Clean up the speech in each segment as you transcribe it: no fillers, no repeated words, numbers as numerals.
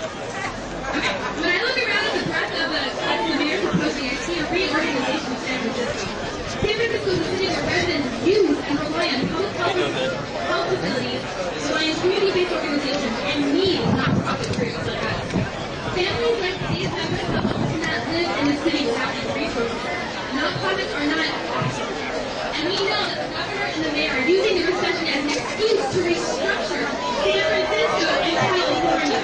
Okay, when I look around at the breadth of the American Coaching, I see a reorganization of San Francisco. San Francisco is a city where residents use and rely on public health facilities, rely on community-based organizations, and need nonprofit groups like us. Families like these members of us cannot live in the city without these resources. Nonprofits are not optional. And we know that the governor and the mayor are using the recession as an excuse to restructure San Francisco and California.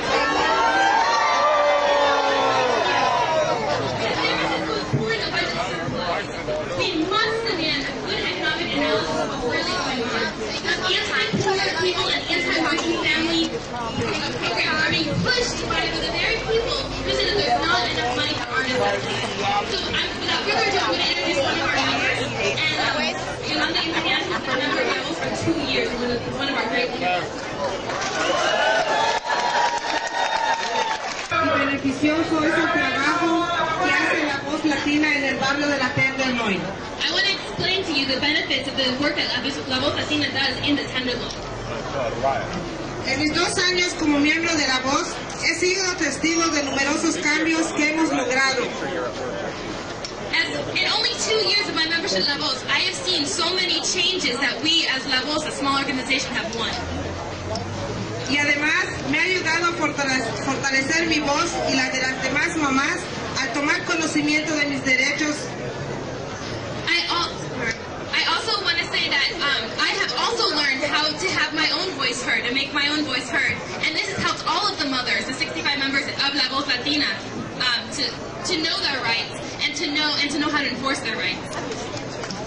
We must demand a good economic analysis of what's really going on. Because anti-poor people and anti-working family programs are being pushed by the very people who say that there's not enough money for our investment. So without further ado, I'm going to introduce one of our members. And Yolanda Impañas has been a member of Rebels for 2 years and is one of our great leaders. Beneficioso es el trabajo que hace la Voz Latina en el barrio de la Tenderloin. I want to explain to you the benefits of the work that La Voz Latina does in the Tenderloin. En mis 2 años como miembro de La Voz, he sido testigo de numerosos cambios que hemos logrado. In only 2 years of my membership at La Voz, I have seen so many changes that we as La Voz, a small organization, have won. Y además me ha ayudado a fortalecer mi voz y la de las demás mamás al tomar conocimiento de mis derechos. I also want to say that I have also learned how to have my own voice heard and make my own voice heard. And this has helped all of the mothers, the 65 members of La Voz Latina, to know their rights and to know how to enforce their rights.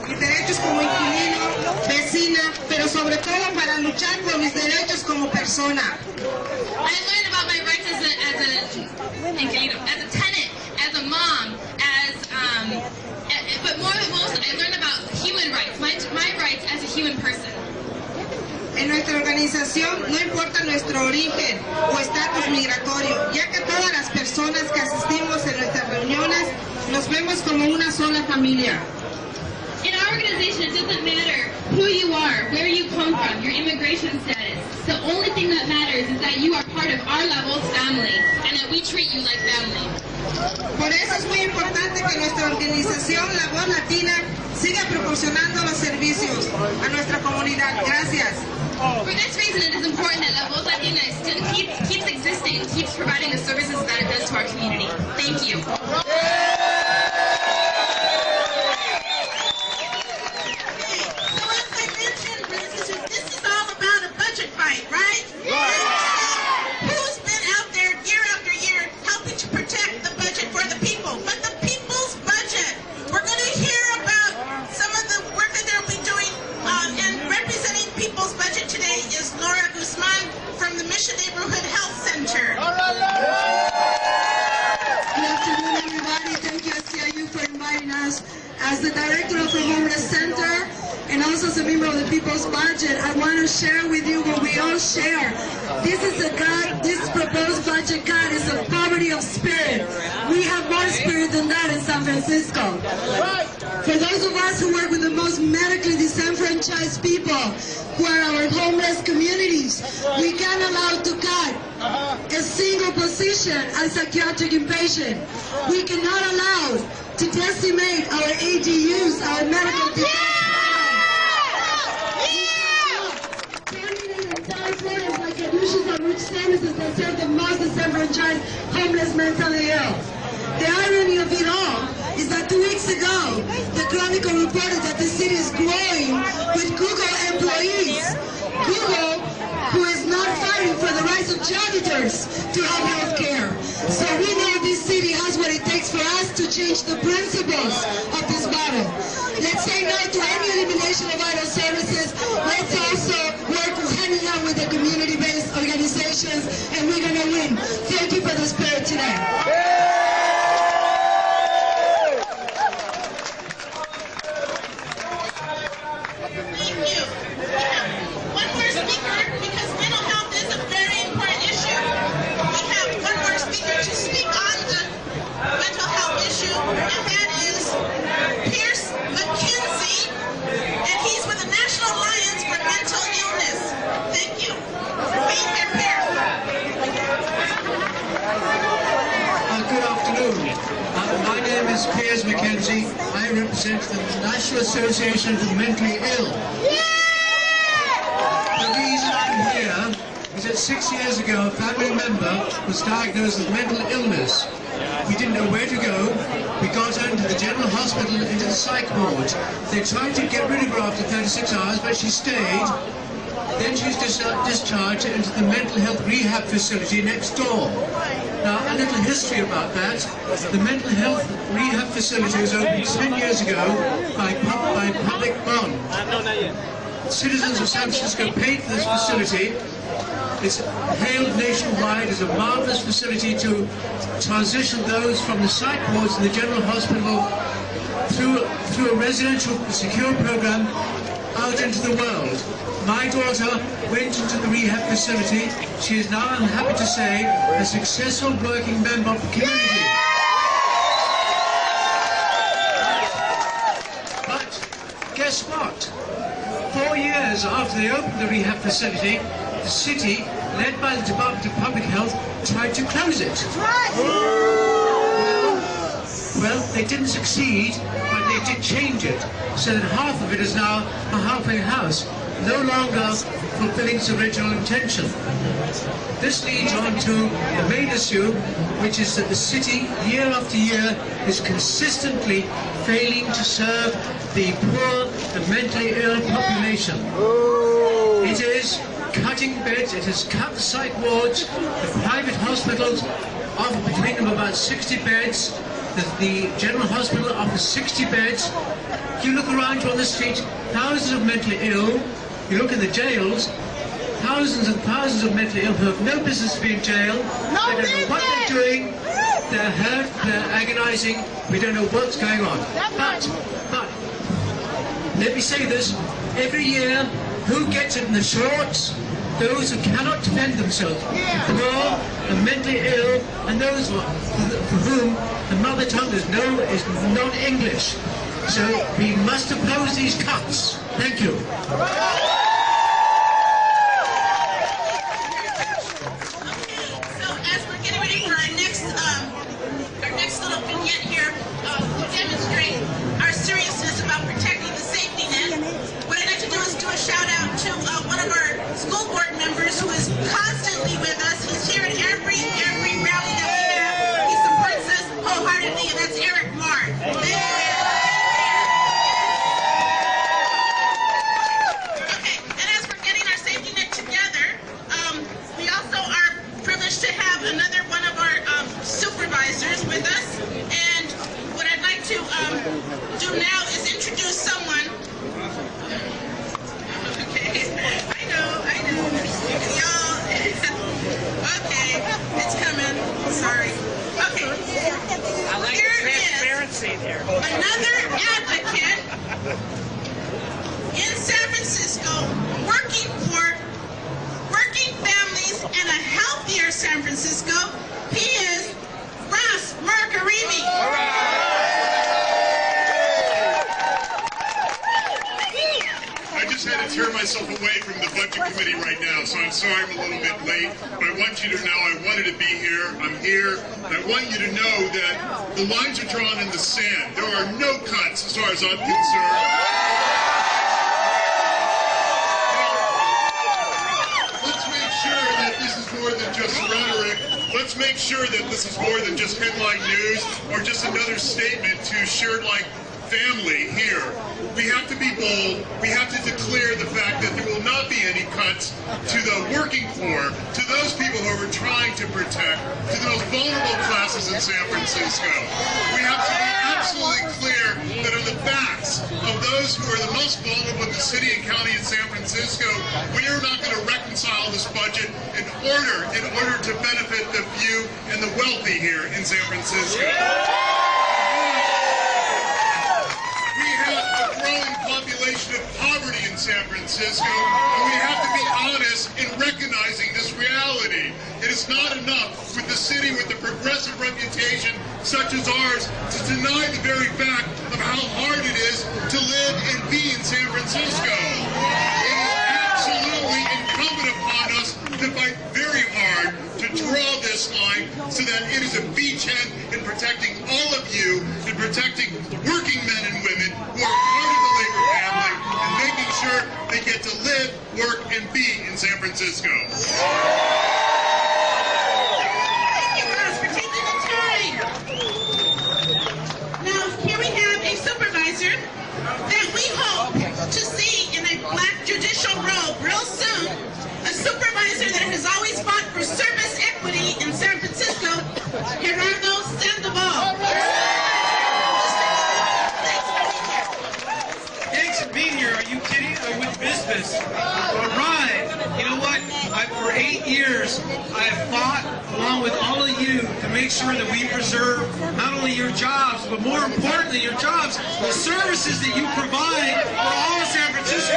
Mis derechos como inquilino, vecina, pero sobre todo para luchar por mis derechos como persona. I learned about my rights as a tenant, as a mom, but more than most, I learned about human rights, my rights as a human person. En nuestra organización no importa nuestro origen o estatus migratorio, ya que todas las personas que asistimos en nuestras reuniones nos vemos como una sola familia. In our organization, it doesn't matter who you are, where you come from, your immigration status. The only thing that matters is that you are part of our La Voz family and that we treat you like family. Por eso es muy importante que nuestra organización La Voz Latina siga proporcionando los servicios a nuestra comunidad. Gracias. For this reason, it is important that La Voz Latina still keeps existing, keeps providing the services that it does to our community. Thank you. As the director of the Homeless Center and also as a member of the People's Budget, I want to share with you what we all share. This proposed budget cut is a poverty of spirit. We have more spirit than that in San Francisco. For those of us who work with the most medically disenfranchised people, who are our homeless communities, we can't allow to cut a single position as psychiatric inpatient. We cannot allow to decimate our ADUs, our medical defense programs, like solutions and rich services that serve the most disenfranchised, homeless, mentally ill. The irony of it all is that 2 weeks ago, the Chronicle reported that the city is growing with Google employees. Google, who is not fighting for the rights of janitors to have health care. So we know this city has what it takes for us to change the principles of this battle. Let's say no to any elimination of vital services. Let's also work hand in hand with the community-based organizations, and we're going to win. Thank you for the spirit today. To speak on the mental health issue, and that is represent the National Association of the Mentally Ill. The reason I'm here is that 6 years ago a family member was diagnosed with mental illness. We didn't know where to go. We got her into the general hospital, into the psych ward. They tried to get rid of her after 36 hours, but she stayed. Then she was discharged into the mental health rehab facility next door. Now, a little history about that. The mental health rehab facility was opened 10 years ago by public bond. Citizens of San Francisco paid for this facility. It's hailed nationwide as a marvelous facility to transition those from the psych wards in the general hospital through a residential secure program out into the world. My daughter went into the rehab facility. She is now, I'm happy to say, a successful working member of the community. But guess what? 4 years after they opened the rehab facility, the city, led by the Department of Public Health, tried to close it. Well, they didn't succeed, but they did change it, so that half of it is now a halfway house, no longer fulfilling its original intention. This leads on to the main issue, which is that the city, year after year, is consistently failing to serve the poor, the mentally ill population. It is cutting beds, it has cut the psych wards, the private hospitals offer between them about 60 beds, the general hospital offers 60 beds. You look around you on the street, thousands of mentally ill. You look in the jails, thousands and thousands of mentally ill who have no business to be in jail. They don't know what they're doing, they're hurt, they're agonizing, we don't know what's going on. But, let me say this, every year, who gets it in the shorts? Those who cannot defend themselves, the poor, the mentally ill, and those for whom the mother tongue is non-English. So we must oppose these cuts. Thank you. So as we're getting ready for our next little vignette here to demonstrate our seriousness about protecting the safety net, what I'd like to do is do a shout out to one of our school board members who is constantly with us. He's here at every rally that we have. He supports us wholeheartedly, and that's Eric Marr. Okay, and as we're getting our safety net together, we also are privileged to have another one of our supervisors with us. And what I'd like to do now is introduce someone. Okay, I know. Y'all, okay, it's coming. Sorry. Okay. I like Here the transparency there. Another advocate in San Francisco working for working families and a healthier San Francisco. He is Ras Markarimi. I just had to turn myself away from the budget committee right now, so I'm sorry I'm a little bit late, but I want you to know I wanted to be here. I'm here. I want you to know that the lines are drawn in the sand. There are no cuts as far as I'm concerned. Let's make sure that this is more than just rhetoric. Let's make sure that this is more than just headline news or just another statement to shared like family here. We have to be bold. We have to declare the fact that there will not be any cuts to the working poor, to those people who we're trying to protect, to those vulnerable classes in San Francisco. We have to be absolutely clear that on the backs of those who are the most vulnerable in the city and county in San Francisco, we are not going to reconcile this budget in order to benefit the few and the wealthy here in San Francisco. We have a growing population of poverty in San Francisco, and we have to be honest in recognizing this reality. It is not enough with the city with a progressive reputation such as ours to deny the very fact of how hard it is to live and be in San Francisco. It is absolutely incumbent upon us to fight very hard to draw this line so that it is a beachhead in protecting all of you, in protecting working men and women, get to live, work, and be in San Francisco. Thank you, Ross, for taking the time. Now, here we have a supervisor that we hope to see in a black judicial robe real soon. A supervisor that has always fought for service equity in San Francisco, Gerardo Sandoval. Thanks for being here. Are you kidding? I'm with business. All right. You know what? For 8 years, I have fought along with all of you to make sure that we preserve not only your jobs, but more importantly, your jobs, the services that you provide for all of San Francisco.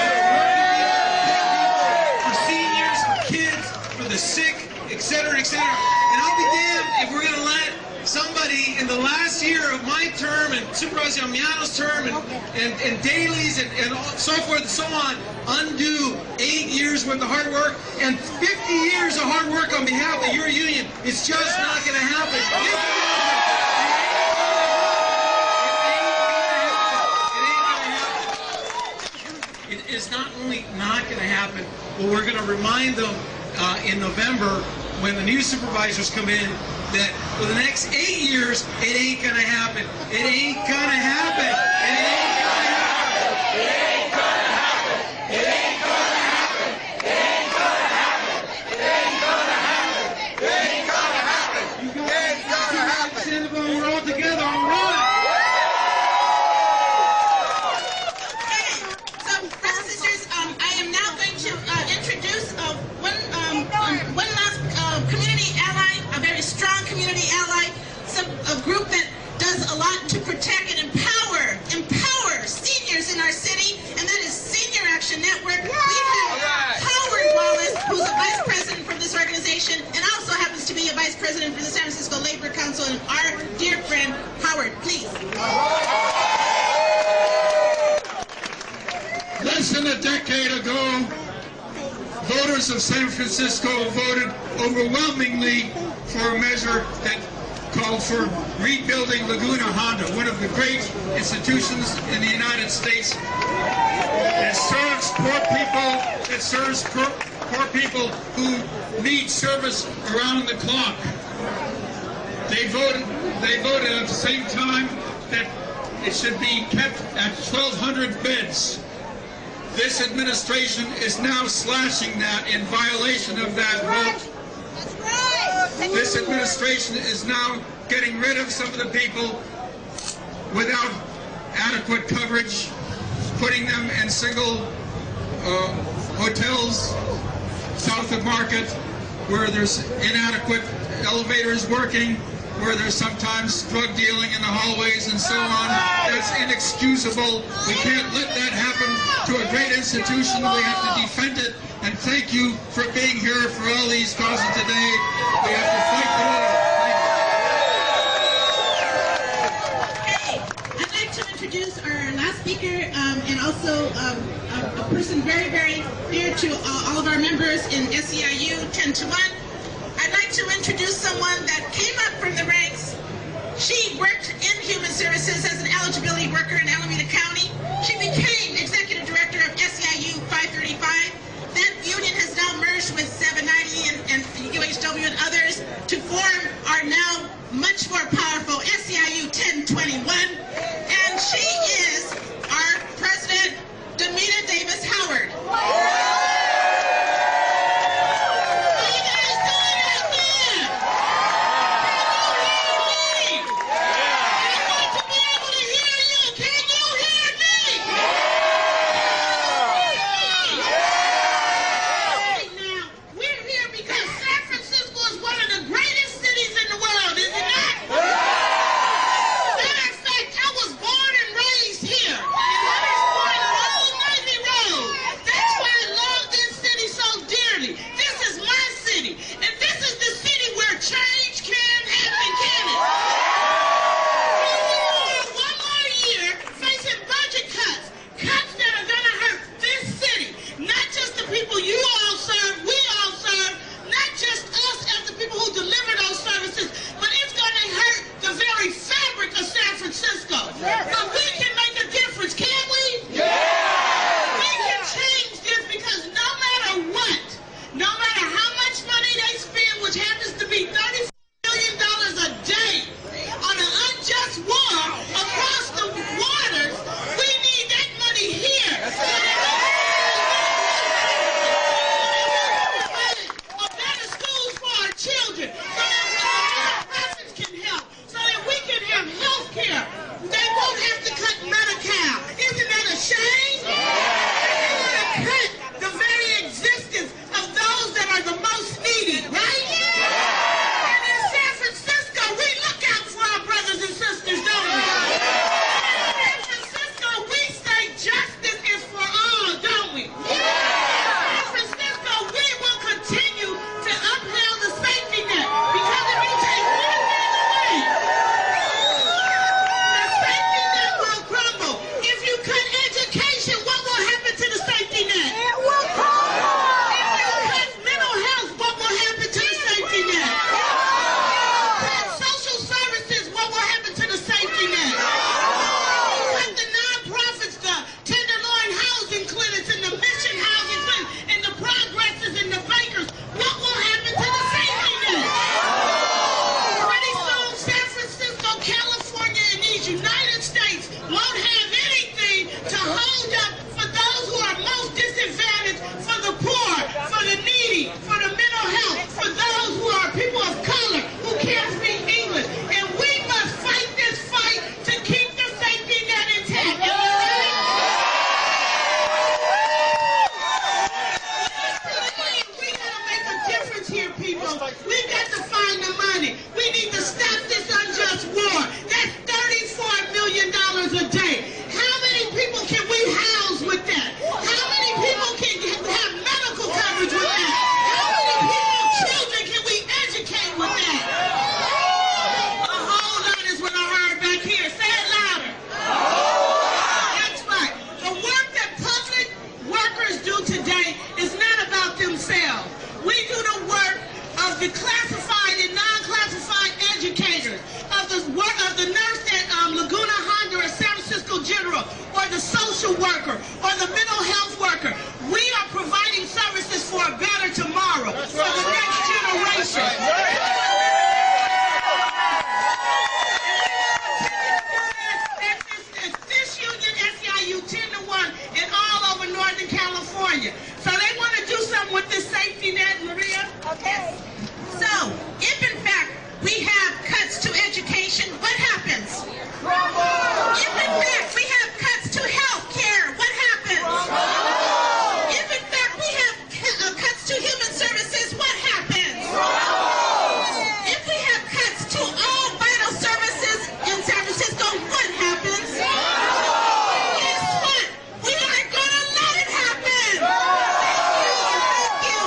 For seniors, for kids, for the sick, etc., etc. And I'll be damned if we're going to let somebody in the last year of my term and Supervisor Amiano's term and Daley's and so forth and so on undo 8 years worth of hard work and 50 years of hard work on behalf of your union. It's just not going to happen. It is not only not going to happen, but we're going to remind them in November when the new supervisors come in that for the next 8 years, it ain't gonna happen. It ain't gonna happen. It ain't gonna happen. It ain't gonna happen. It ain't gonna happen. It ain't gonna happen. It ain't gonna happen. It ain't gonna happen. You guys, it's gonna happen. Sandoval, we're all together. All right. Okay, so brothers and sisters, I am now going to introduce one last community ally, a very strong community ally, a group that does a lot to protect and empower seniors in our city, and that is Senior Action Network. We have Howard Wallace, who's a vice president for this organization, and also happens to be a vice president for the San Francisco Labor Council, and our dear friend, Howard, please. Less than a decade ago, voters of San Francisco voted overwhelmingly for a measure that called for rebuilding Laguna Honda, one of the great institutions in the United States. It serves poor people who need service around the clock. They voted at the same time that it should be kept at 1,200 beds. This administration is now slashing that in violation of that vote. This administration is now getting rid of some of the people without adequate coverage, putting them in single hotels south of Market where there's inadequate elevators working, where there's sometimes drug dealing in the hallways and so on. That's inexcusable. We can't let that happen to a great institution. We have to defend it. And thank you for being here for all these causes today. We have to fight the war. Okay, I'd like to introduce our last speaker and also a person very, very dear to all of our members in SEIU 10 to 1. I'd like to introduce someone that came up from the ranks. She worked in human services as an eligibility worker in Alameda County. She became executive director of SEIU 535. That union has now merged with 790 and UHW and others to form our now much more powerful SEIU 1021. And she is our president, Demita Davis Howard. We've got to find the money. We need to stop this unjust war. That's $34 million a day. How many people can we house with that? How many people can have medical coverage with that? How many children can we educate with that? A whole lot is what I heard back here. Say it louder. That's right. The work that public workers do today is not about themselves. We do the work of the classified and non-classified educators, of the work of the nurse at Laguna Honda or San Francisco General, or the social worker, or the mental health worker. We are providing services for a better tomorrow, for the next generation. This union, SEIU, 10-1, and all over Northern California. So they want to do something with this safety net, Maria? Okay. So, if in fact we have cuts to education, what happens? If in fact we have cuts to health care, what happens? If in fact we have cuts to human services, what happens? If we have cuts to all vital services in San Francisco, what happens? Guess what? We aren't going to let it happen. Thank you.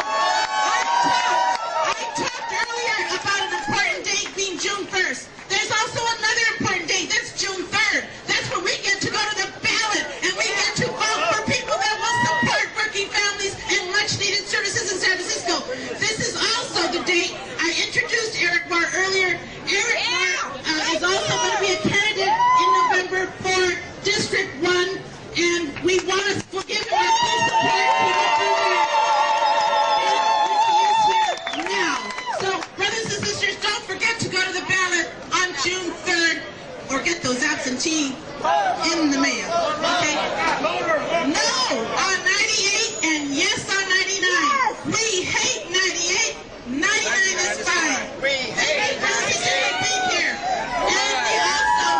I talked earlier about an important date being June 1st. There's also another important date. That's June 3rd. That's when we get to go to the ballot and we get to vote for people that will support working families and much-needed services in San Francisco. This is also the date I introduced Eric Barr earlier. Eric Barr is also going to be a candidate in November for District 1, and we want to give him our full support. He will do that. He is here now. So, brothers and sisters, don't forget to go to the ballot on June 3rd, or get those absentee in the mail. Okay? No on 98 and yes on 99. We hate 98. 99 is fine. Thank you, brothers and sisters, for being here. And we also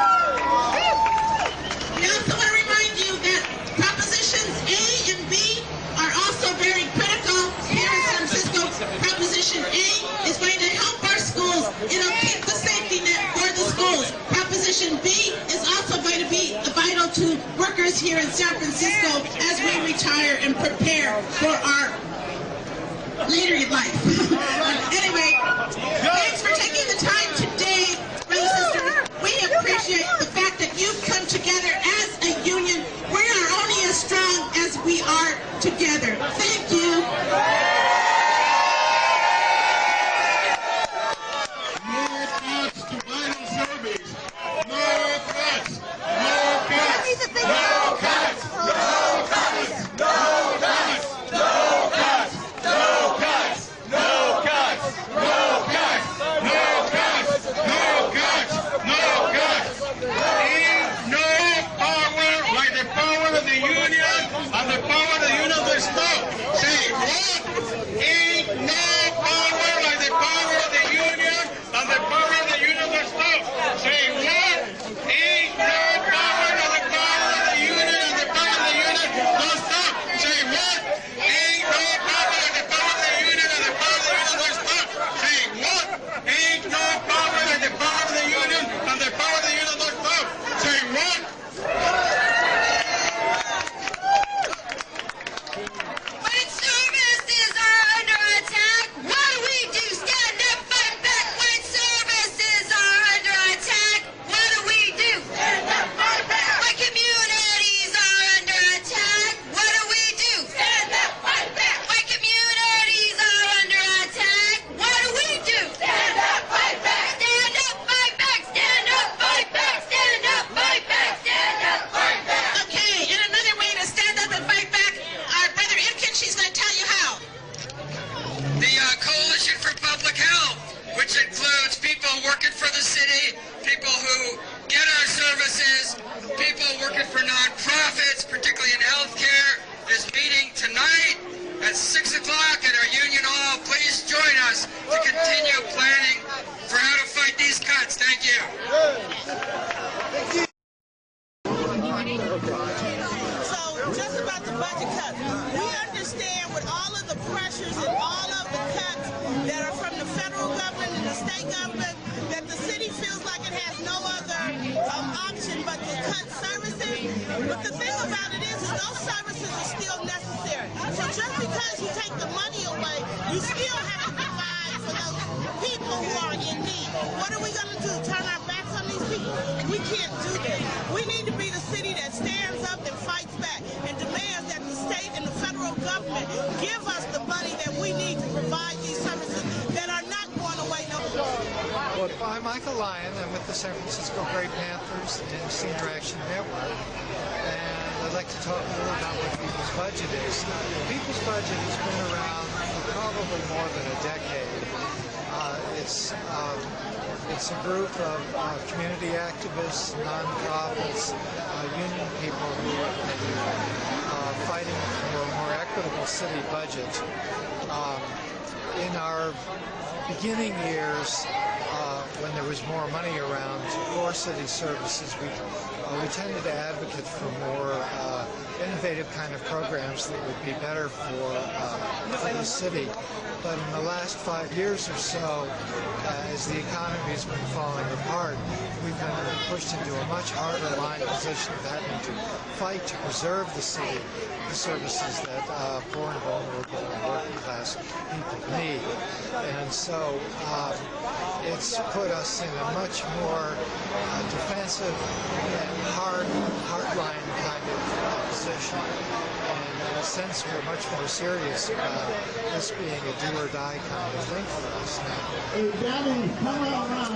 want to remind you that propositions A and B are also very critical here in San Francisco. Proposition A is going to help our schools. It'll keep the safety net for the schools. Proposition B is also going to be vital to workers here in San Francisco as we retire and prepare for our later in life. Anyway, thanks for taking the time today, brothers and sisters. We appreciate the fact that you've come together as a union. We are only as strong as we are together. Thank you. No cuts to vital service. No cuts. No cuts. No cuts. No cuts. No cuts. No cuts. No cuts. No cuts. No cuts. No cuts. No cuts. No cuts. Ain't no power like the power of the union and the power of the union will stop. Say what? Ain't no power like the power of the union and the power of the union will stop. Say what? Ain't no power like the power of the union and the power of the union will stop. Say what? Ain't no power like the power of the union and the power of the union will stop. Say what? Ain't no power like the power of the union and the power of the union will stop. Say what? When services are under attack, what do we do? Stand up, fight back. When services are under attack, what do we do? Stand up, fight back. When communities are under attack, what do we do? Stand up, fight back. When communities are under attack, what do we do? Stand up, fight back. Stand up, fight back. Stand up, fight back. Stand up, fight back. Stand up, fight back. Okay, and another way to stand up and fight back, our brother Imkin, she's going to tell you how. The Coalition for Public Health, which includes people working for the city, people who get our services, people working for nonprofits, particularly in healthcare, is meeting tonight at 6 o'clock at our Union Hall. Please join us to continue planning for how to fight these cuts. Thank you. So, just about the budget cuts, we understand with all of the pressures and all of the cuts that are from the federal state government that the city feels like it has no other option but to cut services. But the thing about it is those services are still necessary. So just because you take the money away, you still have to provide for those people who are in need. What are we going to do? Turn our backs on these people? We can't do that. We need to be the city that stands up and fights back and demands that the state and the federal government give us the money that we need to provide these services that are not going away no more. Well, I'm Michael Lyon. I'm with the San Francisco Gray Panthers and Senior Action Network. And I'd like to talk a little about what People's Budget is. People's Budget has been around for probably more than a decade. It's a group of community activists, nonprofits, union people who are fighting for a more equitable city budget. In our beginning years, when there was more money around for city services, we tended to advocate for more innovative kind of programs that would be better for the city. But in the last 5 years or so, as the economy has been falling apart, we've been pushed into a much harder line position of having to fight to preserve the city, the services that poor and vulnerable and working class people need. And so it's put us in a much more defensive and hardline kind of position. And in a sense, we're much more serious about this being a do-or-die kind of thing for us now.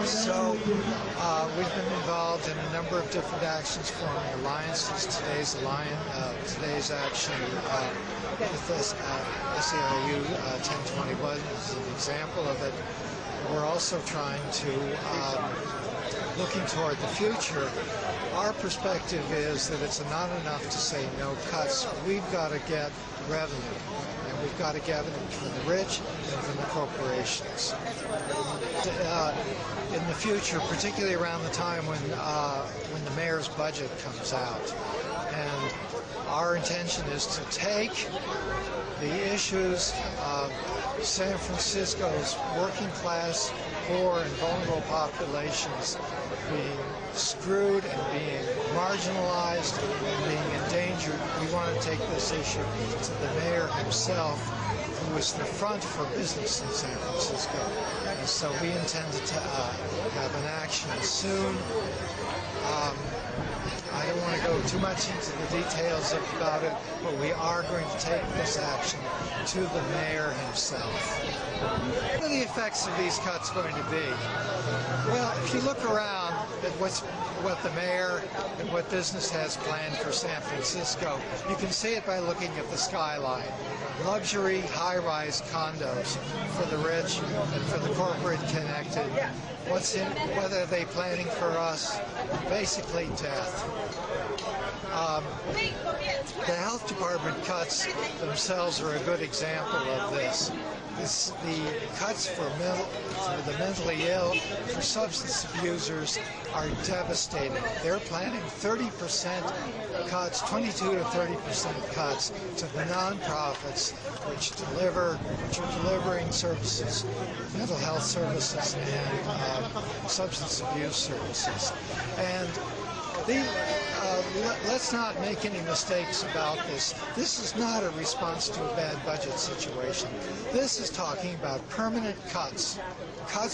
So we've been involved in a number of different actions, forming alliances. Today's action with this SEIU 1021 is an example of it. We're also trying to, looking toward the future, our perspective is that it's not enough to say no cuts. We've got to get revenue, and we've got to get it from the rich and from the corporations. In the future, particularly around the time when the mayor's budget comes out, and our intention is to take the issues of San Francisco's working class, poor and vulnerable populations being screwed and being marginalized and being endangered. We want to take this issue to the mayor himself, who is the front for business in San Francisco. And so we intend to have an action soon. I don't want to go too much into the details about it, but we are going to take this action to the mayor himself. What are the effects of these cuts going to be? Well, if you look around at what the mayor and what business has planned for San Francisco, you can see it by looking at the skyline. Luxury, high-rise condos for the rich and for the corporate connected. What are they planning for us? Basically death. The health department cuts themselves are a good example of this. The cuts for the mentally ill, for substance abusers, are devastating. They're planning 30% cuts, 22 to 30% cuts to the nonprofits which are delivering services, mental health services and substance abuse services. And let's not make any mistakes about this. This is not a response to a bad budget situation. This is talking about permanent cuts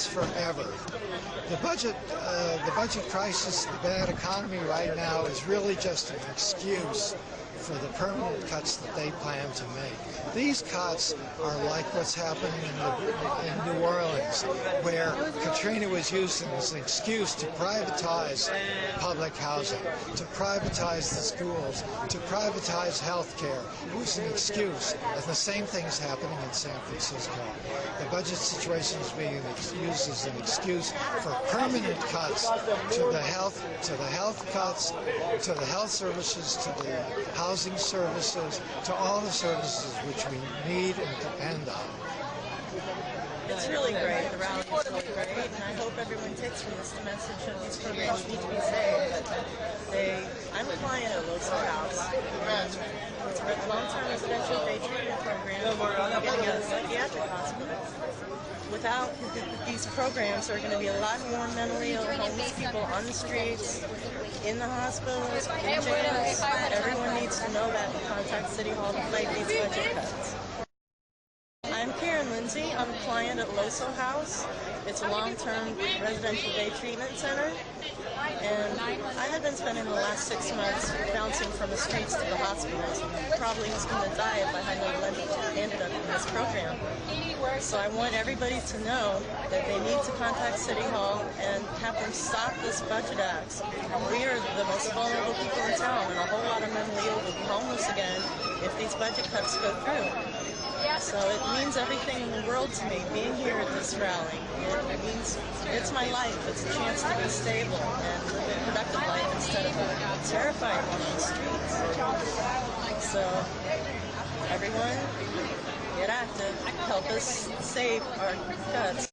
forever. The budget crisis, the bad economy right now is really just an excuse for the permanent cuts that they plan to make. These cuts are like what's happening in New Orleans, where Katrina was used as an excuse to privatize public housing, to privatize the schools, to privatize health care. It was an excuse, and the same thing is happening in San Francisco. The budget situation is being used as an excuse for permanent cuts to the health cuts, to the health services, to the housing services, to all the services which we need and depend on. It's really great. The rally is really great, and I hope everyone takes from this the message that these programs need to be saved. I'm a client of Los House, and it's a long-term residential day treatment program getting out of psychiatric hospitals. Without these programs, there are going to be a lot more mentally ill homeless people on the streets, in the hospitals, in jails. Everyone needs to know that and contact City Hall to fight these budget cuts. I'm Karen Lindsay. I'm a client at Loso House. It's a long-term residential day treatment center. And I had been spending the last 6 months bouncing from the streets to the hospitals. Probably was going to die if I hadn't ended up in this program. So I want everybody to know that they need to contact City Hall and have them stop this budget act. We are the most vulnerable people in town, and a whole lot of mentally ill will be homeless again if these budget cuts go through. So it means everything in the world to me, being here at this rally. It means it's my life. It's a chance to be stable and live a productive life instead of a terrified one on the streets. So everyone, get active. Help us save our guts.